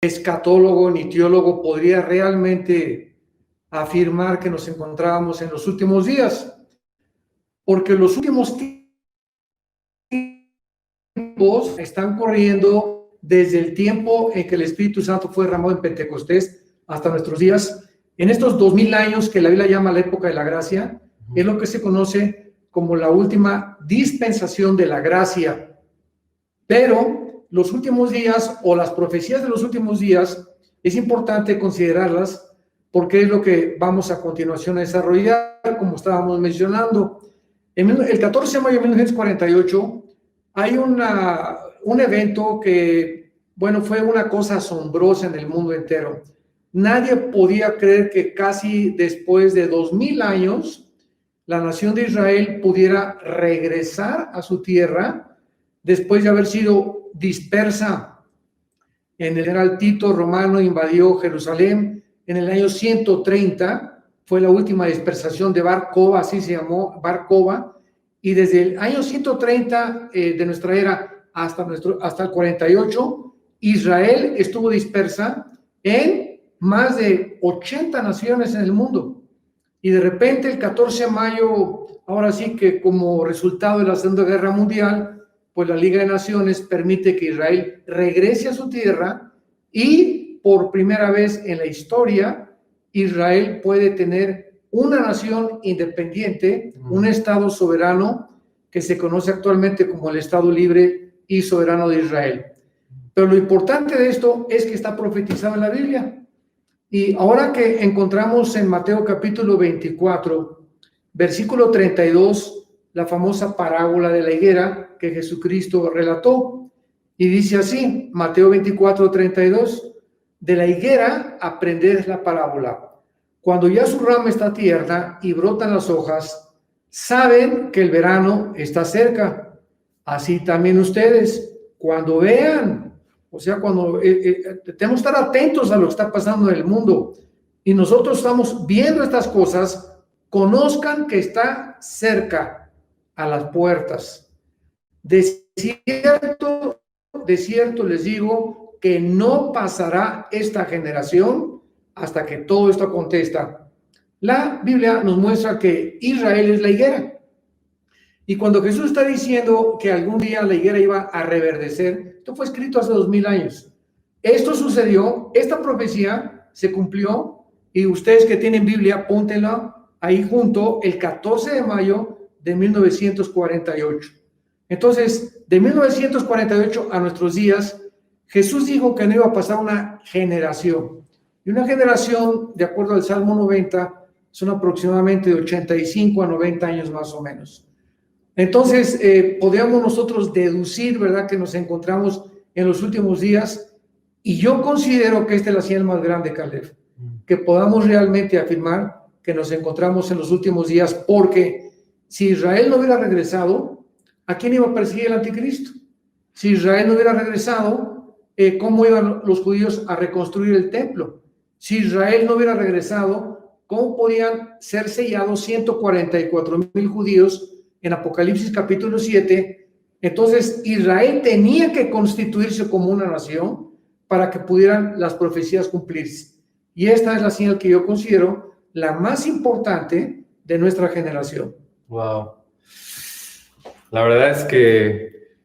escatólogo ni teólogo podría realmente afirmar que nos encontrábamos en los últimos días, porque los últimos tiempos están corriendo desde el tiempo en que el Espíritu Santo fue derramado en Pentecostés hasta nuestros días. En estos 2000 años que la Biblia llama la época de la gracia, es lo que se conoce como la última dispensación de la gracia. Pero los últimos días o las profecías de los últimos días es importante considerarlas porque es lo que vamos a continuación a desarrollar, como estábamos mencionando. El 14 de mayo de 1948 hay un evento que, bueno, fue una cosa asombrosa en el mundo entero. Nadie podía creer que casi después de 2000 años la nación de Israel pudiera regresar a su tierra después de haber sido dispersa. En el general Tito romano invadió Jerusalén en el año 130, fue la última dispersación de Bar Kokhba, así se llamó, Bar Kokhba, y desde el año 130 de nuestra era hasta el 48, Israel estuvo dispersa en más de 80 naciones en el mundo. Y de repente el 14 de mayo, ahora sí que como resultado de la Segunda Guerra Mundial, pues la Liga de Naciones permite que Israel regrese a su tierra y por primera vez en la historia, Israel puede tener una nación independiente, un Estado soberano que se conoce actualmente como el Estado Libre y Soberano de Israel. Pero lo importante de esto es que está profetizado en la Biblia. Y ahora que encontramos en Mateo capítulo 24, versículo 32, la famosa parábola de la higuera que Jesucristo relató, y dice así, Mateo 24, 32, de la higuera aprended la parábola. Cuando ya su rama está tierna y brotan las hojas, saben que el verano está cerca. Así también ustedes, cuando vean, o sea, cuando tenemos que estar atentos a lo que está pasando en el mundo y nosotros estamos viendo estas cosas, conozcan que está cerca a las puertas. De cierto les digo que no pasará esta generación hasta que todo esto acontezca. La Biblia nos muestra que Israel es la higuera. Y cuando Jesús está diciendo que algún día la higuera iba a reverdecer, esto fue escrito hace 2000 años. Esto sucedió, esta profecía se cumplió, y ustedes que tienen Biblia, apúntenla ahí junto, el 14 de mayo de 1948. Entonces, de 1948 a nuestros días, Jesús dijo que no iba a pasar una generación. Y una generación, de acuerdo al Salmo 90, son aproximadamente de 85 a 90 años más o menos. Entonces, podríamos nosotros deducir, ¿verdad?, que nos encontramos en los últimos días, y yo considero que esta es la señal más grande, Caleb, que podamos realmente afirmar que nos encontramos en los últimos días, porque si Israel no hubiera regresado, ¿a quién iba a perseguir el anticristo? Si Israel no hubiera regresado, ¿cómo iban los judíos a reconstruir el templo? Si Israel no hubiera regresado, ¿cómo podían ser sellados 144,000 judíos en Apocalipsis capítulo 7? Entonces Israel tenía que constituirse como una nación para que pudieran las profecías cumplirse. Y esta es la señal que yo considero la más importante de nuestra generación. Wow. La verdad es que,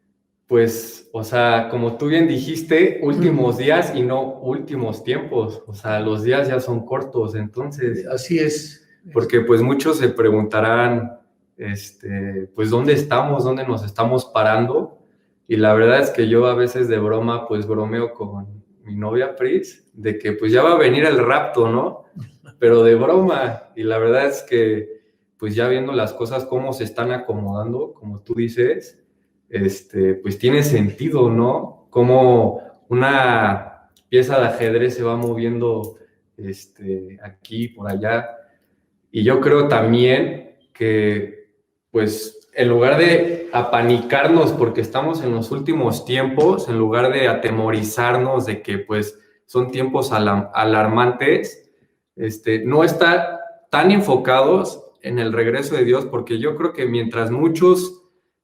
pues, o sea, como tú bien dijiste, últimos días y no últimos tiempos. O sea, los días ya son cortos, entonces. Así es. Porque pues muchos se preguntarán, pues, ¿dónde estamos? ¿Dónde nos estamos parando? Y la verdad es que yo a veces de broma, pues, bromeo con mi novia Pris, de que pues ya va a venir el rapto, ¿no? Pero de broma. Y la verdad es que, pues, ya viendo las cosas cómo se están acomodando, como tú dices, pues tiene sentido, ¿no? Como una pieza de ajedrez se va moviendo, aquí, por allá. Y yo creo también que, pues, en lugar de apanicarnos porque estamos en los últimos tiempos, en lugar de atemorizarnos de que, pues, son tiempos alarmantes, no estar tan enfocados en el regreso de Dios, porque yo creo que mientras muchos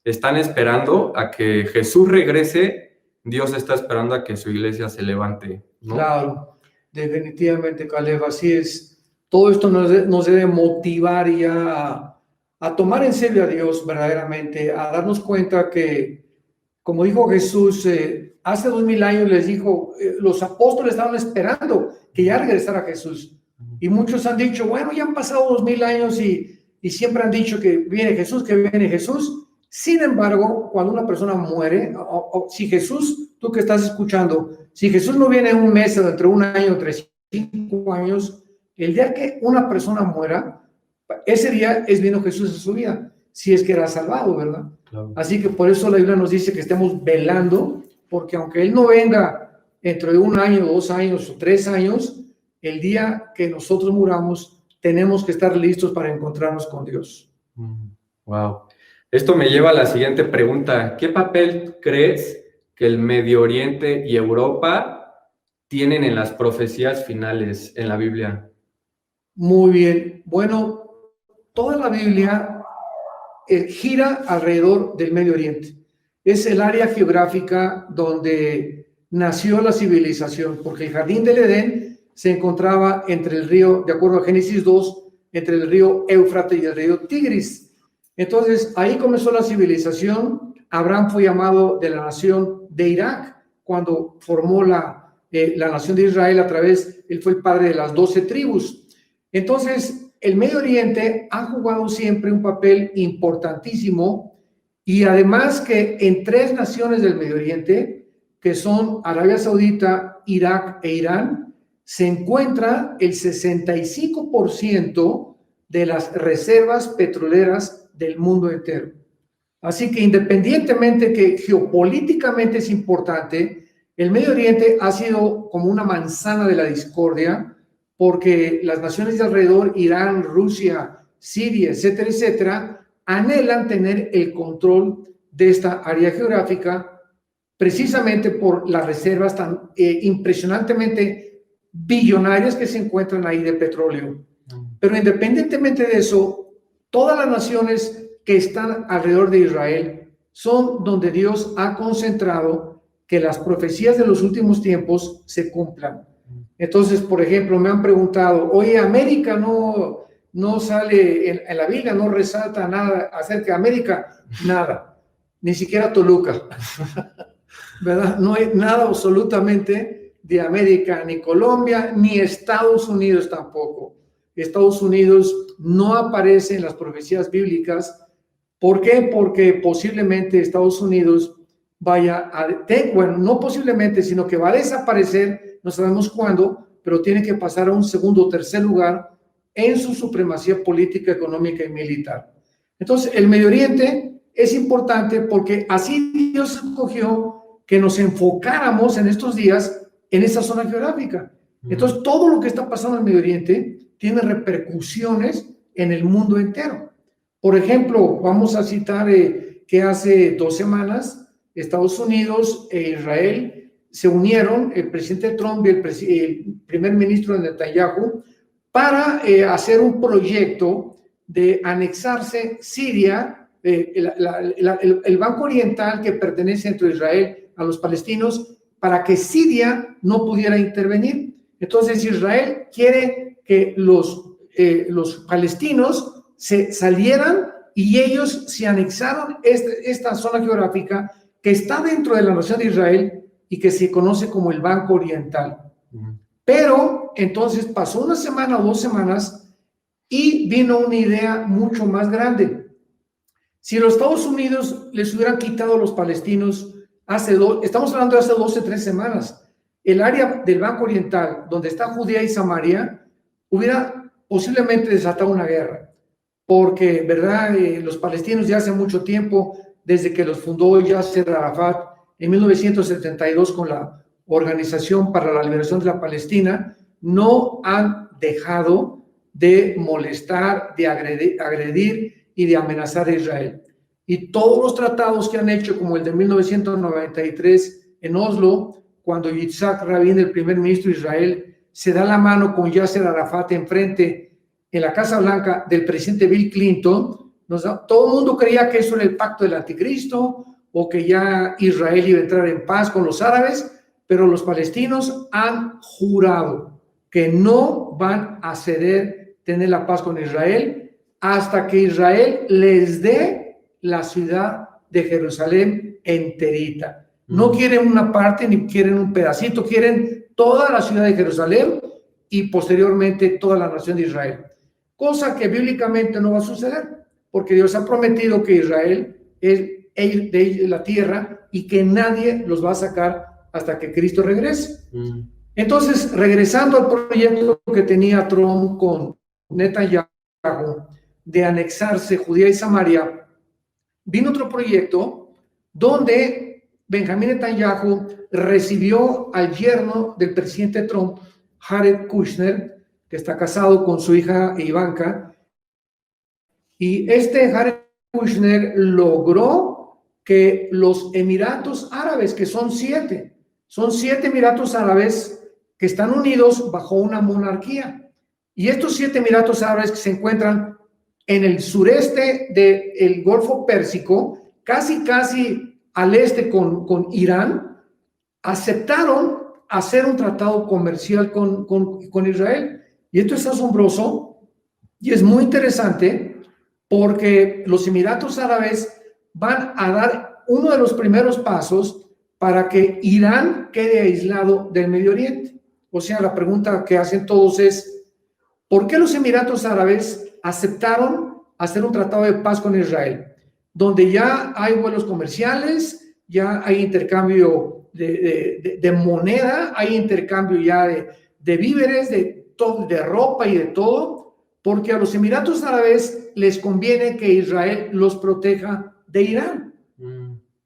están esperando a que Jesús regrese, Dios está esperando a que su iglesia se levante, ¿no? Claro, definitivamente, Caleb, así es. Todo esto nos debe motivar ya a tomar en serio a Dios verdaderamente, a darnos cuenta que, como dijo Jesús, hace 2000 años les dijo, los apóstoles estaban esperando que ya regresara Jesús. Y muchos han dicho, bueno, ya han pasado 2000 años y siempre han dicho que viene Jesús, que viene Jesús. Sin embargo, cuando una persona muere, si Jesús, tú que estás escuchando, si Jesús no viene en un mes, dentro de un año, entre 5 años, el día que una persona muera, ese día es vino Jesús en su vida, si es que era salvado, ¿verdad? Claro. Así que por eso la Biblia nos dice que estemos velando, porque aunque Él no venga dentro de un año, 2 años o 3 años, el día que nosotros muramos, tenemos que estar listos para encontrarnos con Dios. Wow. Esto me lleva a la siguiente pregunta. ¿Qué papel crees que el Medio Oriente y Europa tienen en las profecías finales en la Biblia? Muy bien. Bueno, toda la Biblia gira alrededor del Medio Oriente. Es el área geográfica donde nació la civilización, porque el jardín del Edén se encontraba entre el río, de acuerdo a Génesis 2, entre el río Éufrates y el río Tigris. Entonces, ahí comenzó la civilización. Abraham fue llamado de la nación de Irak cuando formó la nación de Israel a través, él fue el padre de las 12 tribus. Entonces, el Medio Oriente ha jugado siempre un papel importantísimo y además que en 3 naciones del Medio Oriente, que son Arabia Saudita, Irak e Irán, se encuentra el 65% de las reservas petroleras del mundo entero. Así que independientemente que geopolíticamente es importante, el Medio Oriente ha sido como una manzana de la discordia, porque las naciones de alrededor, Irán, Rusia, Siria, etcétera, etcétera, anhelan tener el control de esta área geográfica precisamente por las reservas tan impresionantemente billonarias que se encuentran ahí de petróleo. Pero independientemente de eso, todas las naciones que están alrededor de Israel son donde Dios ha concentrado que las profecías de los últimos tiempos se cumplan. Entonces, por ejemplo, me han preguntado, oye, América no sale en la Biblia, no resalta nada acerca de América, nada, ni siquiera Toluca, ¿verdad? No hay nada absolutamente de América, ni Colombia, ni Estados Unidos tampoco. Estados Unidos no aparece en las profecías bíblicas. ¿Por qué? Porque posiblemente Estados Unidos vaya bueno, no posiblemente, sino que va a desaparecer, no sabemos cuándo, pero tiene que pasar a un segundo o tercer lugar en su supremacía política, económica y militar. Entonces, el Medio Oriente es importante porque así Dios escogió que nos enfocáramos en estos días en esa zona geográfica. Entonces, todo lo que está pasando en el Medio Oriente tiene repercusiones en el mundo entero. Por ejemplo, vamos a citar que hace 2 semanas Estados Unidos e Israel se unieron, el presidente Trump y el primer ministro Netanyahu, para hacer un proyecto de anexarse Siria, el Banco Oriental que pertenece entre Israel a los palestinos, para que Siria no pudiera intervenir. Entonces Israel quiere que los palestinos se salieran y ellos se anexaron esta zona geográfica que está dentro de la nación de Israel y que se conoce como el Banco Oriental. Pero entonces pasó 1 semana o 2 semanas y vino una idea mucho más grande. Si los Estados Unidos les hubieran quitado a los palestinos estamos hablando de hace 12, 3 semanas, el área del Banco Oriental, donde está Judea y Samaria, hubiera posiblemente desatado una guerra, porque, ¿verdad? Los palestinos ya hace mucho tiempo, desde que los fundó Yasser Arafat en 1972 con la Organización para la Liberación de la Palestina, no han dejado de molestar, de agredir y de amenazar a Israel. Y todos los tratados que han hecho, como el de 1993 en Oslo, cuando Yitzhak Rabin, el primer ministro de Israel, se da la mano con Yasser Arafat enfrente en la Casa Blanca del presidente Bill Clinton, todo el mundo creía que eso era el pacto del anticristo o que ya Israel iba a entrar en paz con los árabes, pero los palestinos han jurado que no van a ceder tener la paz con Israel hasta que Israel les dé la ciudad de Jerusalén enterita. No quieren una parte ni quieren un pedacito, quieren toda la ciudad de Jerusalén y posteriormente toda la nación de Israel. Cosa que bíblicamente no va a suceder, porque Dios ha prometido que Israel es de la tierra y que nadie los va a sacar hasta que Cristo regrese. Entonces, regresando al proyecto que tenía Trump con Netanyahu de anexarse Judea y Samaria, vino otro proyecto donde Benjamín Netanyahu recibió al yerno del presidente Trump, Jared Kushner, que está casado con su hija Ivanka, y este Jared Kushner logró que los Emiratos Árabes, que son siete Emiratos Árabes que están unidos bajo una monarquía, y estos 7 Emiratos Árabes que se encuentran en el sureste del Golfo Pérsico, casi al este con Irán, aceptaron hacer un tratado comercial con Israel. Y esto es asombroso y es muy interesante porque los Emiratos Árabes van a dar uno de los primeros pasos para que Irán quede aislado del Medio Oriente. O sea, la pregunta que hacen todos es, ¿por qué los Emiratos Árabes aceptaron hacer un tratado de paz con Israel? Donde ya hay vuelos comerciales, ya hay intercambio de moneda, hay intercambio ya de víveres, de ropa y de todo, porque a los Emiratos Árabes les conviene que Israel los proteja de Irán.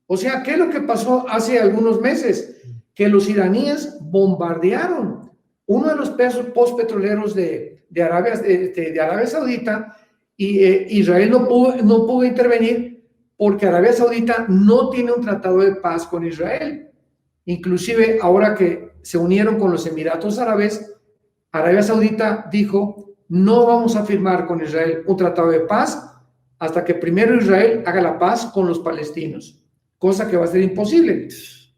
O sea, ¿qué es lo que pasó hace algunos meses? Que los iraníes bombardearon uno de los pozos petroleros de Arabia Saudita y Israel no pudo intervenir porque Arabia Saudita no tiene un tratado de paz con Israel. Inclusive ahora que se unieron con los Emiratos Árabes, Arabia Saudita dijo, no vamos a firmar con Israel un tratado de paz hasta que primero Israel haga la paz con los palestinos, cosa que va a ser imposible.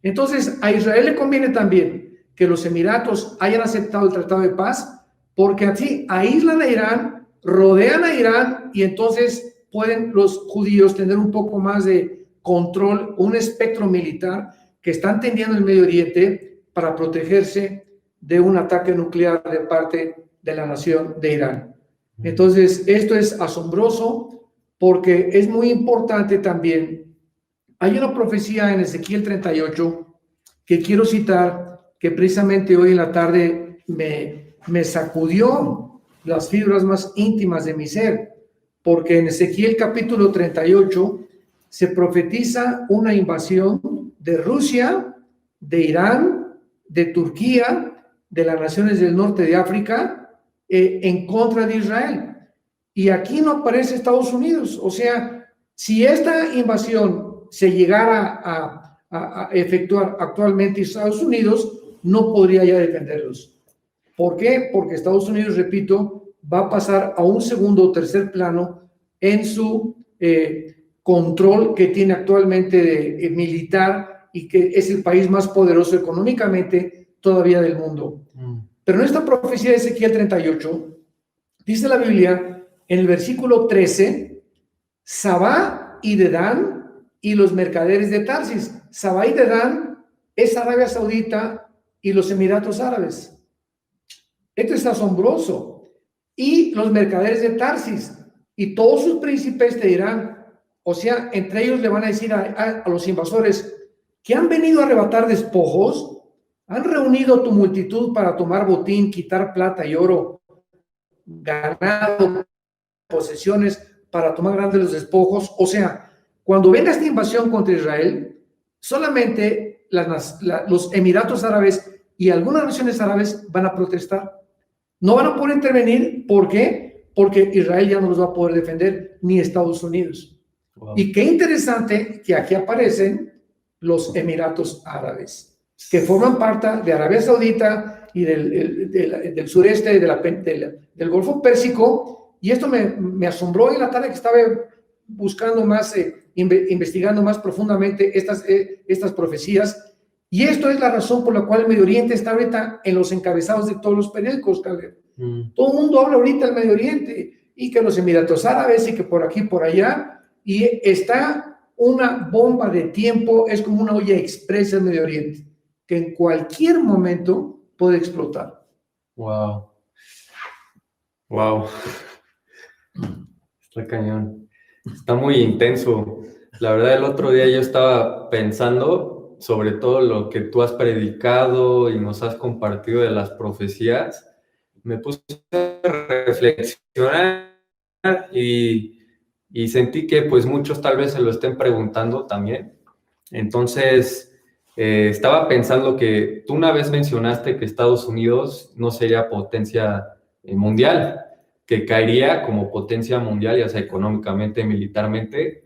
Entonces, a Israel le conviene también que los Emiratos hayan aceptado el tratado de paz, porque así aíslan a Irán, rodean a Irán y entonces pueden los judíos tener un poco más de control, un espectro militar que están teniendo en el Medio Oriente para protegerse de un ataque nuclear de parte de la nación de Irán. Entonces, esto es asombroso porque es muy importante también. Hay una profecía en Ezequiel 38 que quiero citar, que precisamente hoy en la tarde me sacudió las fibras más íntimas de mi ser, porque en Ezequiel capítulo 38 se profetiza una invasión de Rusia, de Irán, de Turquía, de las naciones del norte de África, en contra de Israel. Y aquí no aparece Estados Unidos. O sea, si esta invasión se llegara a efectuar actualmente, Estados Unidos no podría ya defenderlos. ¿Por qué? Porque Estados Unidos, repito, va a pasar a un segundo o tercer plano en su control que tiene actualmente militar y que es el país más poderoso económicamente todavía del mundo. Pero en esta profecía de Ezequiel 38, dice la Biblia, en el versículo 13, Sabá y Dedán y los mercaderes de Tarsis. Sabá y Dedán es Arabia Saudita y los Emiratos Árabes. Esto es asombroso. Y los mercaderes de Tarsis y todos sus príncipes te dirán, o sea, entre ellos le van a decir a los invasores que han venido a arrebatar despojos, han reunido tu multitud para tomar botín, quitar plata y oro, ganado, posesiones, para tomar grandes los despojos. O sea, cuando venga esta invasión contra Israel, solamente los Emiratos Árabes y algunas naciones árabes van a protestar. No van a poder intervenir. ¿Por qué? Porque Israel ya no los va a poder defender, ni Estados Unidos. Wow. Y qué interesante que aquí aparecen los Emiratos Árabes, que forman parte de Arabia Saudita y del sureste del Golfo Pérsico. Y esto me asombró en la tarde que estaba buscando más investigando más profundamente estas profecías. Y esto es la razón por la cual el Medio Oriente está ahorita en los encabezados de todos los periódicos, Caleb. Todo el mundo habla ahorita del Medio Oriente, y que los Emiratos Árabes, y que por aquí, por allá, y está una bomba de tiempo, es como una olla express del Medio Oriente, que en cualquier momento puede explotar. Wow. Wow. Está cañón. Está muy intenso. La verdad, el otro día yo estaba pensando sobre todo lo que tú has predicado y nos has compartido de las profecías. Me puse a reflexionar y sentí que pues muchos tal vez se lo estén preguntando también. Entonces, estaba pensando que tú una vez mencionaste que Estados Unidos no sería potencia mundial, que caería como potencia mundial, ya sea económicamente, militarmente.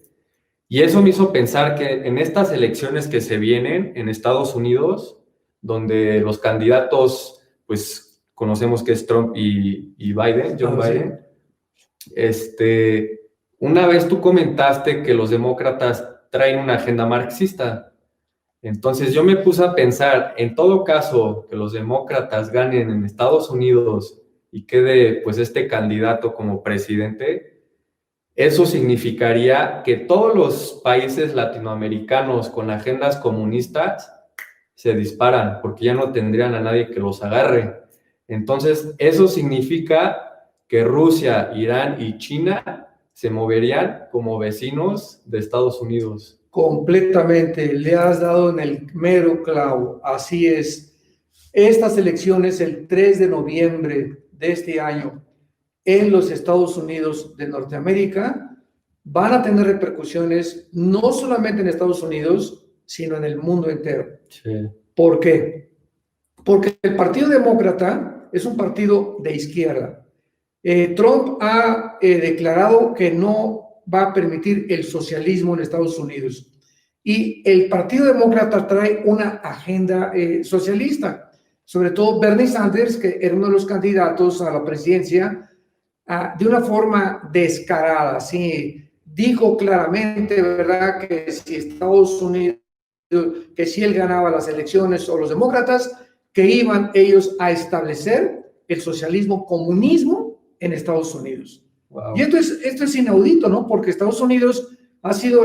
Y eso me hizo pensar que en estas elecciones que se vienen en Estados Unidos, donde los candidatos, pues conocemos que es Trump y Biden, John Biden, una vez tú comentaste que los demócratas traen una agenda marxista. Entonces yo me puse a pensar, en todo caso que los demócratas ganen en Estados Unidos y quede pues este candidato como presidente, eso significaría que todos los países latinoamericanos con agendas comunistas se disparan, porque ya no tendrían a nadie que los agarre. Entonces, eso significa que Rusia, Irán y China se moverían como vecinos de Estados Unidos. Completamente, le has dado en el mero clavo, así es. Estas elecciones, el 3 de noviembre de este año, en los Estados Unidos de Norteamérica, van a tener repercusiones no solamente en Estados Unidos, sino en el mundo entero. Sí. ¿Por qué? Porque el Partido Demócrata es un partido de izquierda. Trump ha declarado que no va a permitir el socialismo en Estados Unidos. Y el Partido Demócrata trae una agenda socialista. Sobre todo Bernie Sanders, que era uno de los candidatos a la presidencia, de una forma descarada, sí, dijo claramente, ¿verdad?, que si Estados Unidos, que si él ganaba las elecciones o los demócratas, que iban ellos a establecer el socialismo, comunismo en Estados Unidos. Wow. Y esto es inaudito, ¿no? Porque Estados Unidos ha sido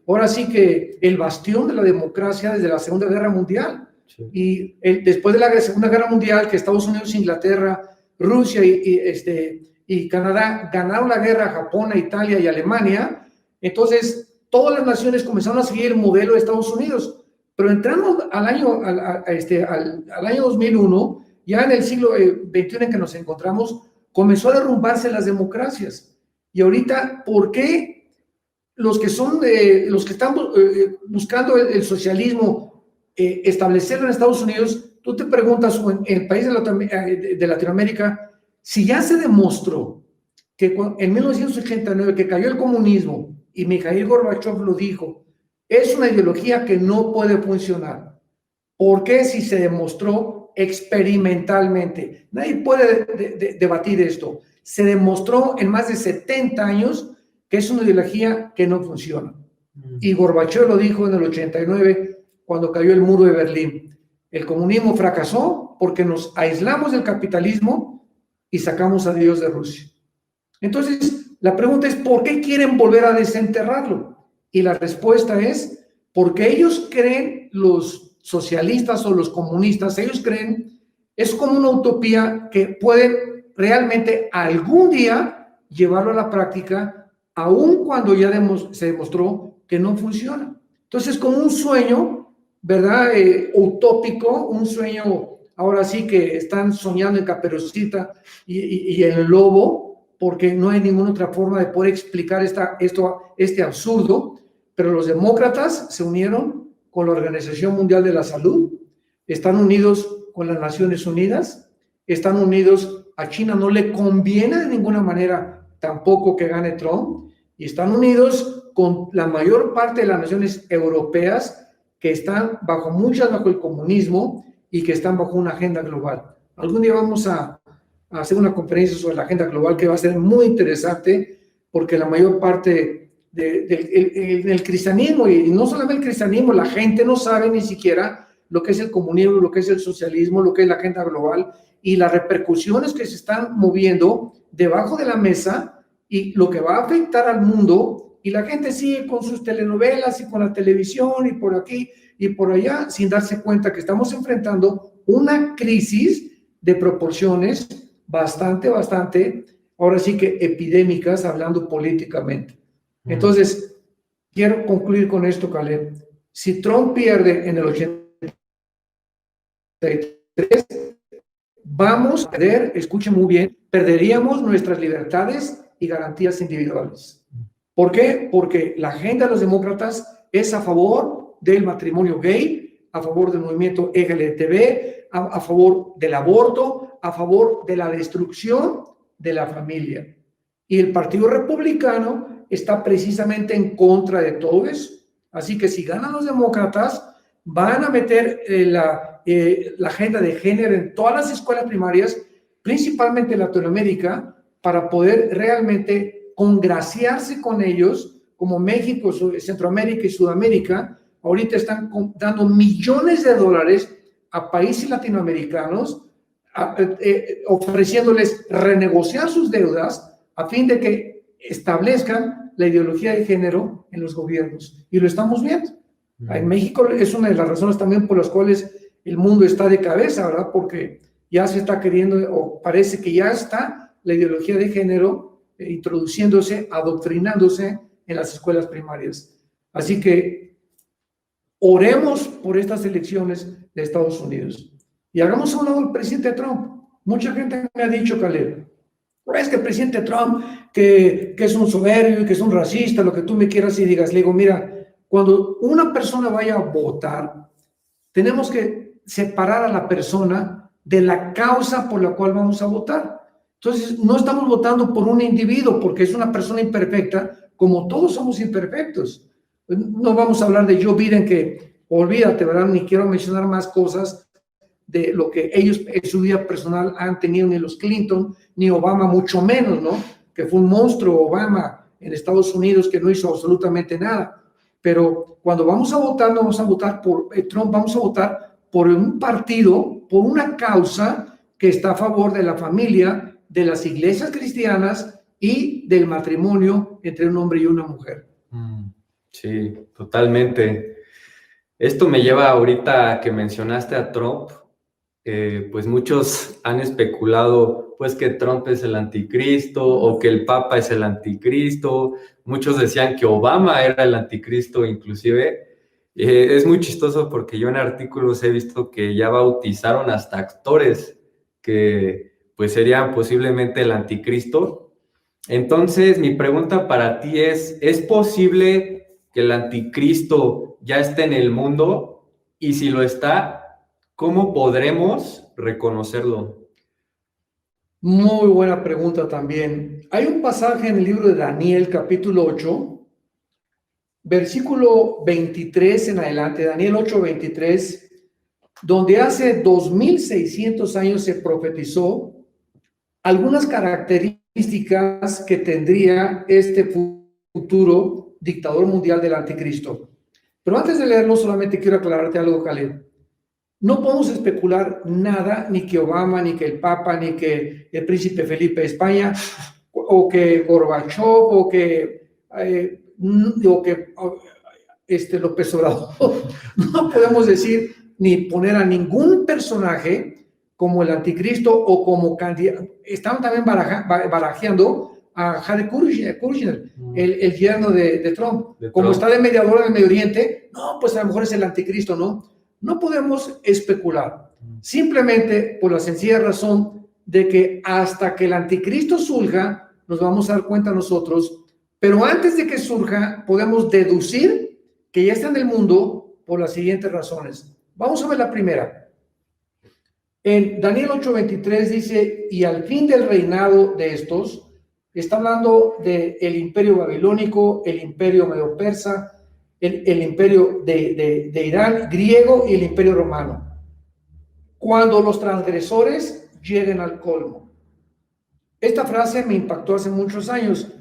ahora sí que el bastión de la democracia desde la Segunda Guerra Mundial. Sí. Y después de la Segunda Guerra Mundial, que Estados Unidos, Inglaterra, Rusia y Canadá ganaron la guerra a Japón, a Italia y a Alemania, entonces todas las naciones comenzaron a seguir el modelo de Estados Unidos. Pero entrando al año 2001, ya en el siglo XXI en que nos encontramos, comenzó a derrumbarse las democracias. Y ahorita, ¿por qué los que están buscando el socialismo, establecerlo en Estados Unidos, tú te preguntas, en países de Latinoamérica, si ya se demostró que en 1989 que cayó el comunismo y Mikhail Gorbachev lo dijo, es una ideología que no puede funcionar? ¿Por qué si se demostró experimentalmente? Nadie puede debatir esto. Se demostró en más de 70 años que es una ideología que no funciona. Y Gorbachev lo dijo en el 89 cuando cayó el muro de Berlín. El comunismo fracasó porque nos aislamos del capitalismo y sacamos a Dios de Rusia. Entonces, la pregunta es, ¿por qué quieren volver a desenterrarlo? Y la respuesta es, porque ellos creen, los socialistas o los comunistas, ellos creen, es como una utopía que pueden realmente algún día llevarlo a la práctica, aun cuando ya se demostró que no funciona. Entonces, es como un sueño, ¿verdad? Utópico, un sueño. Ahora sí que están soñando en Caperucita y el lobo, porque no hay ninguna otra forma de poder explicar este absurdo. Pero los demócratas se unieron con la Organización Mundial de la Salud, están unidos con las Naciones Unidas, están unidos, a China no le conviene de ninguna manera tampoco que gane Trump, y están unidos con la mayor parte de las naciones europeas que están muchas bajo el comunismo, y que están bajo una agenda global. Algún día vamos a hacer una conferencia sobre la agenda global que va a ser muy interesante, porque la mayor parte del cristianismo, y no solamente el cristianismo, la gente no sabe ni siquiera lo que es el comunismo, lo que es el socialismo, lo que es la agenda global y las repercusiones que se están moviendo debajo de la mesa y lo que va a afectar al mundo, y la gente sigue con sus telenovelas y con la televisión y por aquí y por allá sin darse cuenta que estamos enfrentando una crisis de proporciones bastante, ahora sí que epidémicas, hablando políticamente. Entonces, quiero concluir con esto, Caleb. Si Trump pierde en el 83, vamos a perder, escuchen muy bien, perderíamos nuestras libertades y garantías individuales. ¿Por qué? Porque la agenda de los demócratas es a favor del matrimonio gay, a favor del movimiento LGTB, a favor del aborto, a favor de la destrucción de la familia. Y el Partido Republicano está precisamente en contra de todo eso. Así que si ganan los demócratas, van a meter la agenda de género en todas las escuelas primarias, principalmente en Latinoamérica, para poder realmente congraciarse con ellos, como México, Centroamérica y Sudamérica. Ahorita están dando millones de dólares a países latinoamericanos, ofreciéndoles renegociar sus deudas a fin de que establezcan la ideología de género en los gobiernos. Y lo estamos viendo. En México es una de las razones también por las cuales el mundo está de cabeza, ¿verdad? Porque ya se está queriendo, o parece que ya está la ideología de género introduciéndose, adoctrinándose en las escuelas primarias. Así que oremos por estas elecciones de Estados Unidos. Y hagamos a un lado el presidente Trump. Mucha gente me ha dicho, Caleb, es que el presidente Trump, que es un soberbio, que es un racista, lo que tú me quieras y digas. Le digo, mira, cuando una persona vaya a votar, tenemos que separar a la persona de la causa por la cual vamos a votar. Entonces, no estamos votando por un individuo porque es una persona imperfecta, como todos somos imperfectos. No vamos a hablar de Joe Biden, que olvídate, ¿verdad? Ni quiero mencionar más cosas de lo que ellos en su vida personal han tenido, ni los Clinton, ni Obama, mucho menos, ¿no? Que fue un monstruo Obama en Estados Unidos que no hizo absolutamente nada. Pero cuando vamos a votar, no vamos a votar por Trump, vamos a votar por un partido, por una causa que está a favor de la familia, de las iglesias cristianas y del matrimonio entre un hombre y una mujer. Sí, totalmente. Esto me lleva ahorita que mencionaste a Trump. Pues muchos han especulado pues que Trump es el anticristo o que el Papa es el anticristo. Muchos decían que Obama era el anticristo inclusive. Es muy chistoso porque yo en artículos he visto que ya bautizaron hasta actores que pues serían posiblemente el anticristo. Entonces mi pregunta para ti ¿es posible que el anticristo ya esté en el mundo? Y si lo está, ¿cómo podremos reconocerlo? Muy buena pregunta también. Hay un pasaje en el libro de Daniel, capítulo 8, versículo 23 en adelante, Daniel 8, 23, donde hace 2600 años se profetizó algunas características que tendría este futuro dictador mundial del anticristo. Pero antes de leerlo, solamente quiero aclararte algo, Caleb. No podemos especular nada, ni que Obama, ni que el Papa, ni que el príncipe Felipe de España, o que Gorbachev, o que López Obrador. No podemos decir ni poner a ningún personaje como el anticristo o como candidato. Están también barajeando a Jared Kushner, el yerno de Trump. Como está de mediador en el Medio Oriente, no, pues a lo mejor es el anticristo, ¿no? No podemos especular, simplemente por la sencilla razón de que hasta que el anticristo surja, nos vamos a dar cuenta nosotros, pero antes de que surja, podemos deducir que ya está en el mundo por las siguientes razones. Vamos a ver la primera. En Daniel 8:23 dice, y al fin del reinado de estos, está hablando del imperio babilónico, el imperio medo-persa, el imperio de Irán, griego, y el imperio romano. Cuando los transgresores lleguen al colmo. Esta frase me impactó hace muchos años.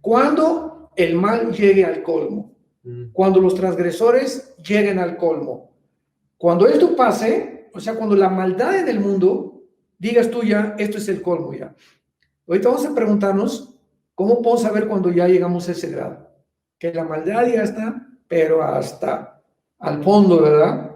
Cuando el mal llegue al colmo, cuando los transgresores lleguen al colmo. Cuando esto pase, o sea, cuando la maldad en el mundo, digas tú ya, esto es el colmo ya. Ahorita vamos a preguntarnos, ¿cómo podemos saber cuando ya llegamos a ese grado? Que la maldad ya está, pero hasta al fondo, ¿verdad?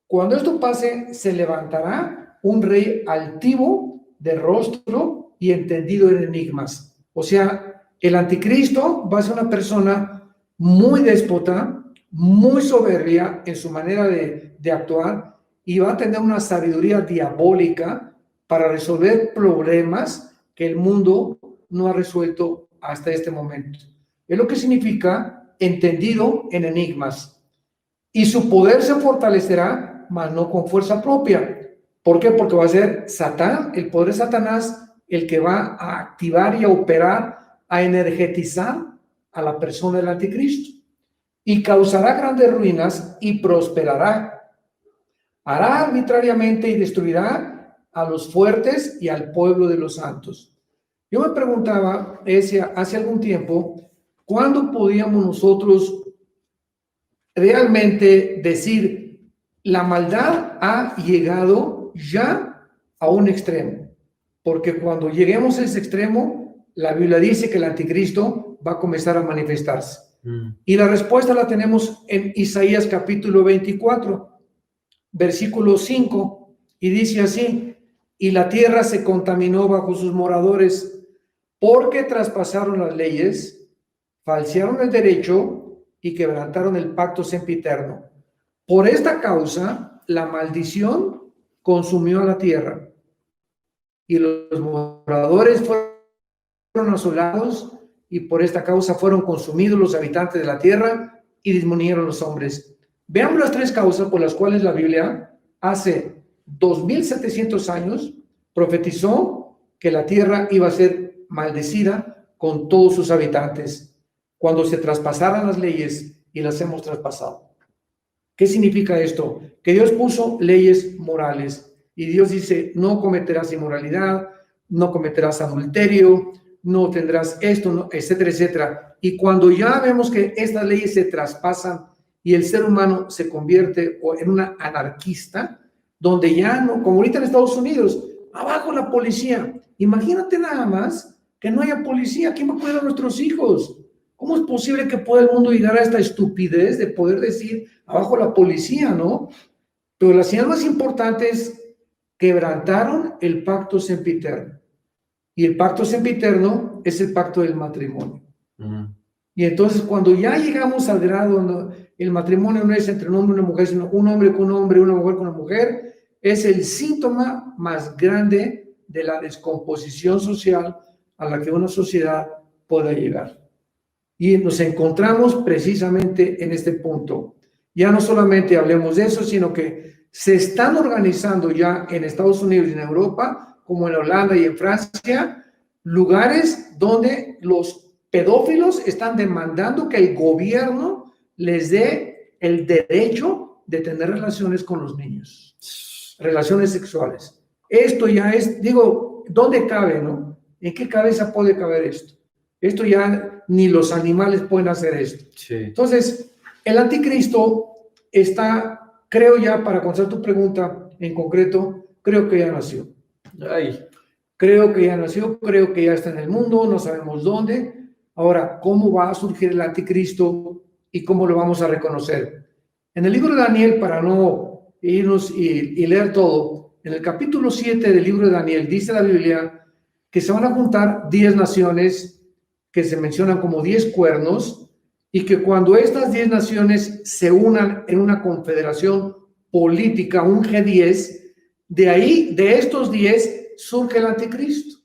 Cuando esto pase, se levantará un rey altivo de rostro y entendido en enigmas. O sea, el anticristo va a ser una persona muy déspota, muy soberbia en su manera de actuar y va a tener una sabiduría diabólica para resolver problemas que el mundo no ha resuelto hasta este momento. Es lo que significa entendido en enigmas. Y su poder se fortalecerá, mas no con fuerza propia. ¿Por qué? Porque va a ser Satán, el poder de Satanás, el que va a activar y a operar, a energetizar a la persona del anticristo. Y causará grandes ruinas y prosperará. Hará arbitrariamente y destruirá a los fuertes y al pueblo de los santos. Yo me preguntaba hace algún tiempo, ¿cuándo podíamos nosotros realmente decir la maldad ha llegado ya a un extremo? Porque cuando lleguemos a ese extremo, la Biblia dice que el anticristo va a comenzar a manifestarse. Y la respuesta la tenemos en Isaías capítulo 24, versículo 5, y dice así: y la tierra se contaminó bajo sus moradores, porque traspasaron las leyes, falsearon el derecho y quebrantaron el pacto sempiterno. Por esta causa, la maldición consumió a la tierra, y los moradores fueron asolados, y por esta causa fueron consumidos los habitantes de la tierra, y disminuyeron los hombres. Veamos las tres causas por las cuales la Biblia hace 2700 años profetizó que la tierra iba a ser maldecida con todos sus habitantes cuando se traspasaran las leyes, y las hemos traspasado. ¿Qué significa esto? Que Dios puso leyes morales y Dios dice: no cometerás inmoralidad, no cometerás adulterio, no tendrás esto, no, etcétera, etcétera. Y cuando ya vemos que estas leyes se traspasan y el ser humano se convierte en una anarquista, donde ya no, como ahorita en Estados Unidos, abajo la policía. Imagínate nada más que no haya policía. ¿Quién va a cuidar a nuestros hijos? ¿Cómo es posible que pueda el mundo llegar a esta estupidez de poder decir abajo la policía, no? Pero la señal más importante es: quebrantaron el pacto sempiterno. Y el pacto sempiterno es el pacto del matrimonio. Y entonces, cuando ya llegamos al grado, ¿no? El matrimonio no es entre un hombre y una mujer, sino un hombre con un hombre y una mujer con una mujer, es el síntoma más grande de la descomposición social a la que una sociedad pueda llegar. Y nos encontramos precisamente en este punto. Ya no solamente hablemos de eso, sino que se están organizando ya en Estados Unidos y en Europa, como en Holanda y en Francia, lugares donde los pedófilos están demandando que el gobierno les dé el derecho de tener relaciones con los niños, relaciones sexuales. Esto ya es, digo, ¿dónde cabe, no? ¿En qué cabeza puede caber esto? Esto ya ni los animales pueden hacer esto. Sí. Entonces, el anticristo está, creo ya, para contestar tu pregunta en concreto, creo que ya nació. Creo que ya nació, creo que ya está en el mundo, no sabemos dónde. Ahora, ¿cómo va a surgir el anticristo y cómo lo vamos a reconocer? En el libro de Daniel, para no irnos y leer todo, en el capítulo 7 del libro de Daniel, dice la Biblia que se van a juntar 10 naciones que se mencionan como 10 cuernos, y que cuando estas 10 naciones se unan en una confederación política, un G10, de ahí, de estos 10, surge el anticristo.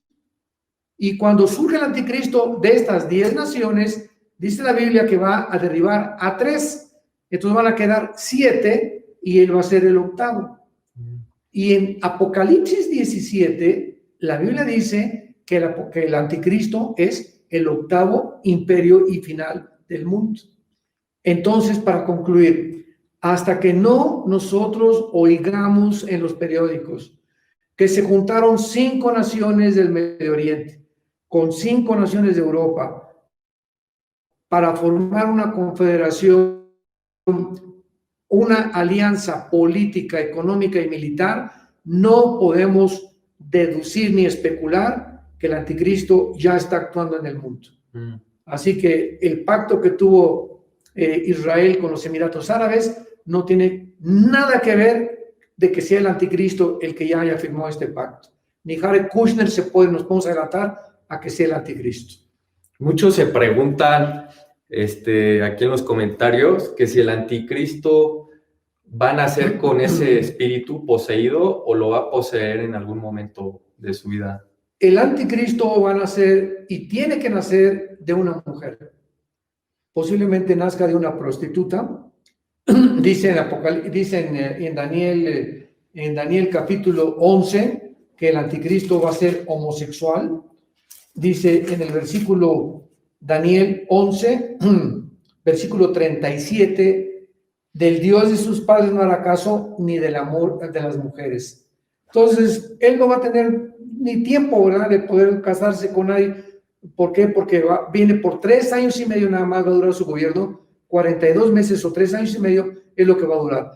Y cuando surge el anticristo de estas 10 naciones, dice la Biblia que va a derribar a 3, entonces van a quedar 7 y él va a ser el octavo. Y en Apocalipsis 17, la Biblia dice que el anticristo es el octavo imperio y final del mundo. Entonces, para concluir, hasta que no nosotros oigamos en los periódicos que se juntaron 5 naciones del Medio Oriente con 5 naciones de Europa para formar una confederación, una alianza política, económica y militar, no podemos deducir ni especular que el anticristo ya está actuando en el mundo. Así que el pacto que tuvo Israel con los Emiratos Árabes no tiene nada que ver de que sea el anticristo el que ya haya firmado este pacto. Ni Jared Kushner nos podemos adelantar a que sea el anticristo. Muchos se preguntan aquí en los comentarios que si el anticristo va a nacer con ese espíritu poseído o lo va a poseer en algún momento de su vida. El anticristo va a nacer y tiene que nacer de una mujer. Posiblemente nazca de una prostituta. Dice en Daniel capítulo 11 que el anticristo va a ser homosexual. Dice en el versículo Daniel 11, versículo 37, del Dios de sus padres no hará caso, ni del amor de las mujeres. Entonces, él no va a tener ni tiempo, ¿verdad?, de poder casarse con nadie. ¿Por qué? Porque viene por 3 años y medio nada más va a durar su gobierno. 42 meses o 3 años y medio es lo que va a durar.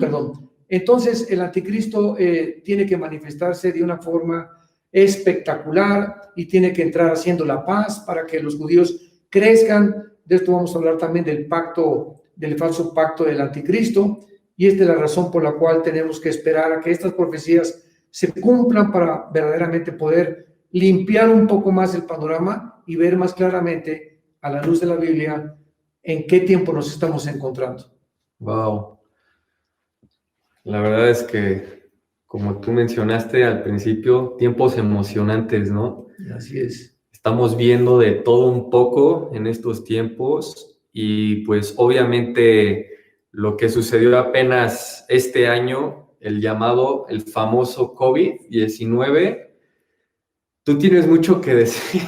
Perdón. Entonces, el anticristo tiene que manifestarse de una forma espectacular y tiene que entrar haciendo la paz para que los judíos crezcan. De esto vamos a hablar también del falso pacto del anticristo, y esta es la razón por la cual tenemos que esperar a que estas profecías se cumplan para verdaderamente poder limpiar un poco más el panorama y ver más claramente a la luz de la Biblia en qué tiempo nos estamos encontrando. Wow. La verdad es que, como tú mencionaste al principio, tiempos emocionantes, ¿no? Así es. Estamos viendo de todo un poco en estos tiempos y pues obviamente lo que sucedió apenas este año, el famoso COVID-19, tú tienes mucho que decir.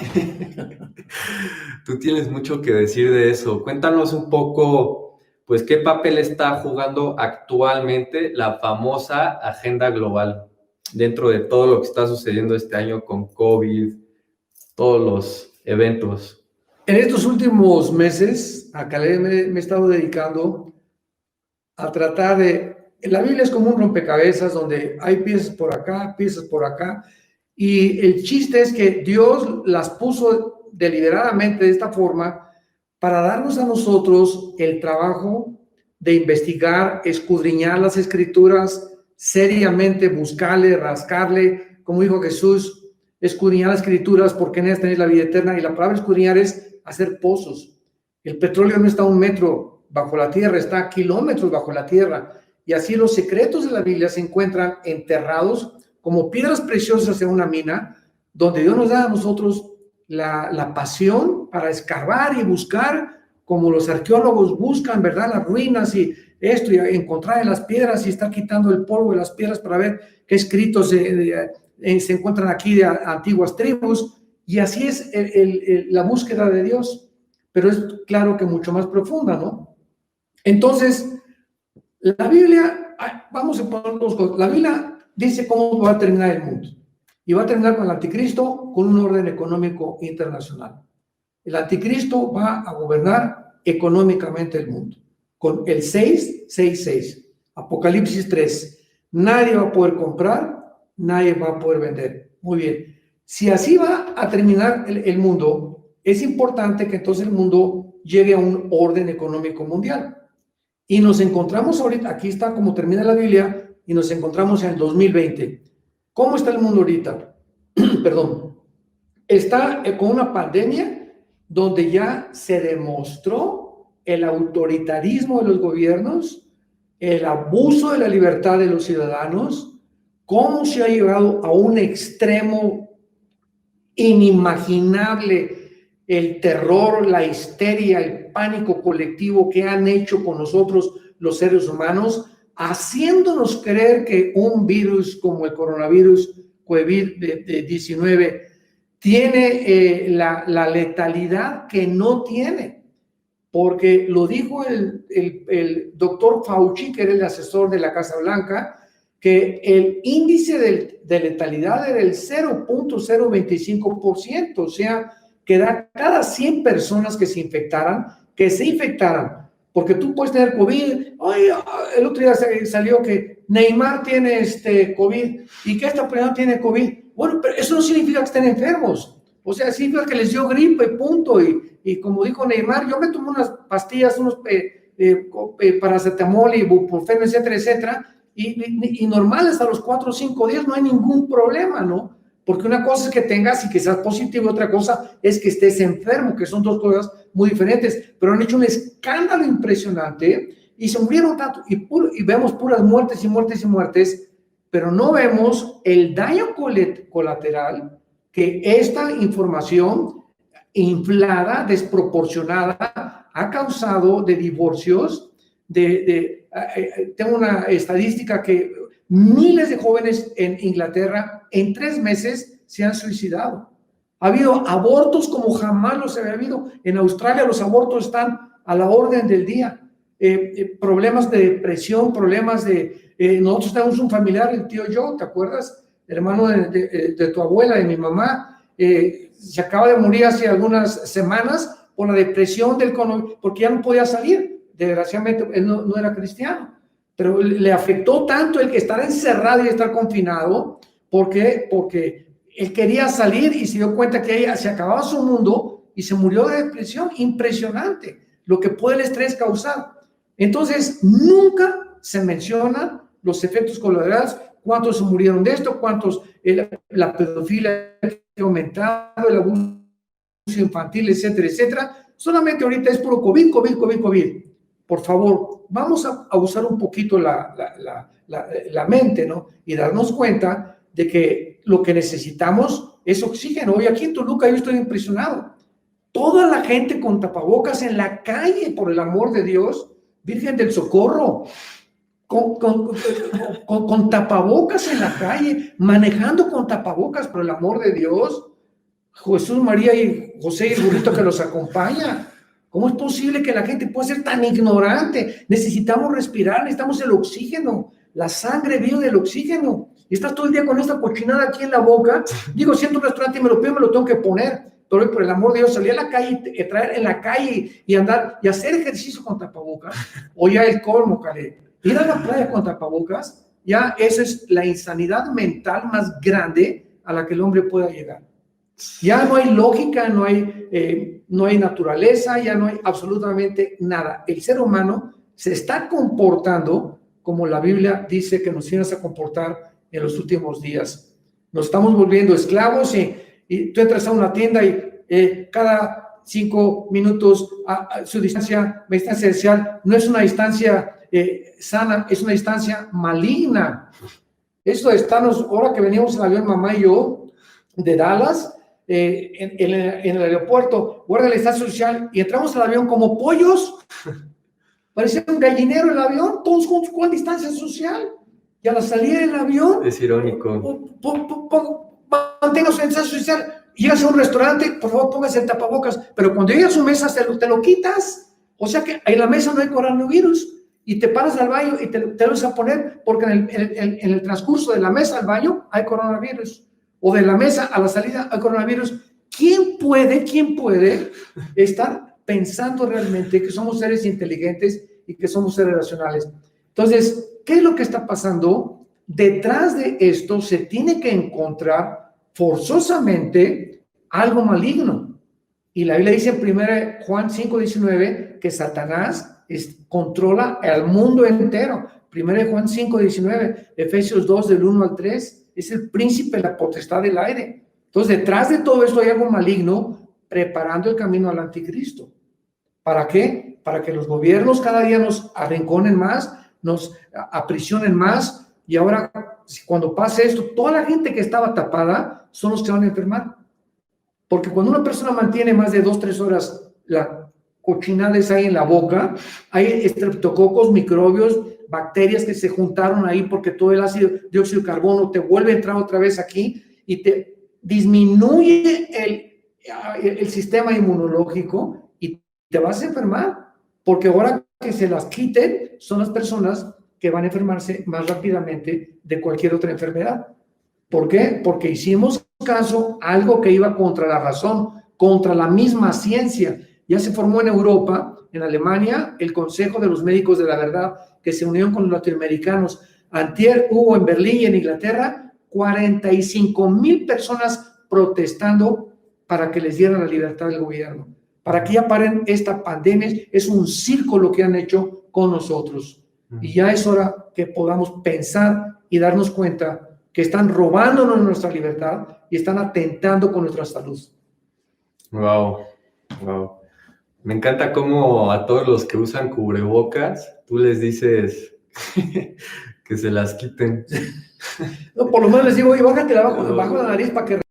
Tú tienes mucho que decir de eso. Cuéntanos un poco, pues, ¿qué papel está jugando actualmente la famosa agenda global dentro de todo lo que está sucediendo este año con COVID, todos los eventos? En estos últimos meses, acá me he estado dedicando a tratar de... La Biblia es como un rompecabezas donde hay piezas por acá, y el chiste es que Dios las puso deliberadamente de esta forma para darnos a nosotros el trabajo de investigar, escudriñar las Escrituras seriamente, buscarle, rascarle, como dijo Jesús, escudriñar las Escrituras porque en ellas tenéis la vida eterna. Y la palabra escudriñar es hacer pozos. El petróleo no está a 1 metro bajo la tierra, está a kilómetros bajo la tierra. Y así los secretos de la Biblia se encuentran enterrados como piedras preciosas en una mina, donde Dios nos da a nosotros la pasión para escarbar y buscar, como los arqueólogos buscan, ¿verdad?, las ruinas y esto, y encontrar en las piedras y estar quitando el polvo de las piedras para ver qué escritos se encuentran aquí de antiguas tribus. Y así es la búsqueda de Dios, pero es claro que mucho más profunda, ¿no? Entonces, la Biblia, vamos a poner 2 cosas. La Biblia dice cómo va a terminar el mundo. Y va a terminar con el anticristo, con un orden económico internacional. El anticristo va a gobernar económicamente el mundo. Con el 666, Apocalipsis 3. Nadie va a poder comprar, nadie va a poder vender. Muy bien. Si así va a terminar el mundo, es importante que entonces el mundo llegue a un orden económico mundial. Y nos encontramos ahorita, aquí está como termina la Biblia, y nos encontramos en el 2020. ¿Cómo está el mundo ahorita? Perdón. Está con una pandemia donde ya se demostró el autoritarismo de los gobiernos, el abuso de la libertad de los ciudadanos, cómo se ha llegado a un extremo inimaginable el terror, la histeria, el pánico colectivo que han hecho con nosotros los seres humanos, haciéndonos creer que un virus como el coronavirus COVID-19 tiene la letalidad que no tiene, porque lo dijo el doctor Fauci, que era el asesor de la Casa Blanca, que el índice de letalidad era el 0.025%, o sea, que da cada 100 personas que se infectaran, porque tú puedes tener COVID. Oye, el otro día salió que Neymar tiene COVID y que esta persona tiene COVID. Bueno, pero eso no significa que estén enfermos. O sea, significa que les dio gripe, punto. Y como dijo Neymar, yo me tomé unas pastillas, unos paracetamol, ibuprofeno, etcétera, etcétera, y normales a los 4 o 5 días no hay ningún problema, ¿no? Porque una cosa es que tengas y que seas positivo, otra cosa es que estés enfermo, que son dos cosas muy diferentes, pero han hecho un escándalo impresionante y se murieron tanto, y vemos puras muertes y muertes y muertes, pero no vemos el daño colateral que esta información inflada, desproporcionada, ha causado de divorcios. Tengo una estadística que miles de jóvenes en Inglaterra en 3 meses se han suicidado. Ha habido abortos como jamás los había habido. En Australia los abortos están a la orden del día. Problemas de depresión, problemas nosotros tenemos un familiar, el tío Joe, ¿te acuerdas? Hermano de tu abuela, de mi mamá. Se acaba de morir hace algunas semanas por la depresión porque ya no podía salir. Desgraciadamente, él no era cristiano, pero le afectó tanto el que estar encerrado y estar confinado, porque él quería salir y se dio cuenta que se acababa su mundo y se murió de depresión. Impresionante lo que puede el estrés causar. Entonces, nunca se mencionan los efectos colaterales, cuántos se murieron de esto, cuántos, la pedofilia que ha aumentado, el abuso infantil, etcétera, etcétera. Solamente ahorita es puro COVID. Por favor, vamos a usar un poquito la mente, ¿no? Y darnos cuenta de que lo que necesitamos es oxígeno. Hoy aquí en Toluca yo estoy impresionado. Toda la gente con tapabocas en la calle, por el amor de Dios, Virgen del Socorro, con tapabocas en la calle, manejando con tapabocas, por el amor de Dios. Jesús, María y José y el burrito que los acompaña. ¿Cómo es posible que la gente pueda ser tan ignorante? Necesitamos respirar, necesitamos el oxígeno. La sangre vive del oxígeno. Y estás todo el día con esta cochinada aquí en la boca. Digo, siento un restaurante y me lo pido, me lo tengo que poner. Pero por el amor de Dios, salir a la calle, traer en la calle y andar y hacer ejercicio con tapabocas. O ya el colmo, Caleb. Ir a la playa con tapabocas, ya esa es la insanidad mental más grande a la que el hombre pueda llegar. Ya no hay lógica, no hay naturaleza, ya no hay absolutamente nada. El ser humano se está comportando como la Biblia dice que nos tienes a comportar en los últimos días. Nos estamos volviendo esclavos y tú entras a una tienda y cada 5 minutos su distancia social no es una distancia sana, es una distancia maligna. Esto estamos, ahora que veníamos en el avión, mamá y yo, de Dallas, en el aeropuerto, guarda la distancia social y entramos al avión como pollos. Parecía un gallinero el avión, todos juntos con distancia social. Y a la salida del avión, es irónico. Mantenga su distancia social. Llegas a un restaurante, por favor, póngase el tapabocas, pero cuando llegas a su mesa te lo quitas. O sea que en la mesa no hay coronavirus. Y te paras al baño y te lo vas a poner porque en el transcurso de la mesa al baño hay coronavirus. O de la mesa a la salida hay coronavirus. ¿Quién puede estar pensando realmente que somos seres inteligentes y que somos seres racionales? Entonces, ¿qué es lo que está pasando? Detrás de esto se tiene que encontrar forzosamente algo maligno. Y la Biblia dice en 1 Juan 5:19 que Satanás controla al mundo entero. 1 Juan 5:19, Efesios 2 del 1 al 3, es el príncipe de la potestad del aire. Entonces, detrás de todo esto hay algo maligno preparando el camino al anticristo. ¿Para qué? Para que los gobiernos cada día nos arrinconen más, nos aprisionen más, y ahora, cuando pase esto, toda la gente que estaba tapada son los que van a enfermar. Porque cuando una persona mantiene más de 2-3 horas la cochinada esa ahí en la boca, hay estreptococos, microbios, bacterias que se juntaron ahí porque todo el ácido dióxido de carbono te vuelve a entrar otra vez aquí y te disminuye el sistema inmunológico y te vas a enfermar, porque ahora que se las quiten son las personas que van a enfermarse más rápidamente de cualquier otra enfermedad. ¿Por qué? Porque hicimos caso a algo que iba contra la razón, contra la misma ciencia. Ya se formó en Europa, en Alemania, el Consejo de los Médicos de la Verdad, que se unió con los latinoamericanos. Antier hubo en Berlín y en Inglaterra 45,000 personas protestando para que les dieran la libertad del gobierno, para que ya paren esta pandemia. Es un circo lo que han hecho con nosotros. Y ya es hora que podamos pensar y darnos cuenta que están robándonos nuestra libertad y están atentando con nuestra salud. Wow. Me encanta cómo a todos los que usan cubrebocas, tú les dices que se las quiten. No, por lo menos les digo, oye, bájate bajo la nariz para que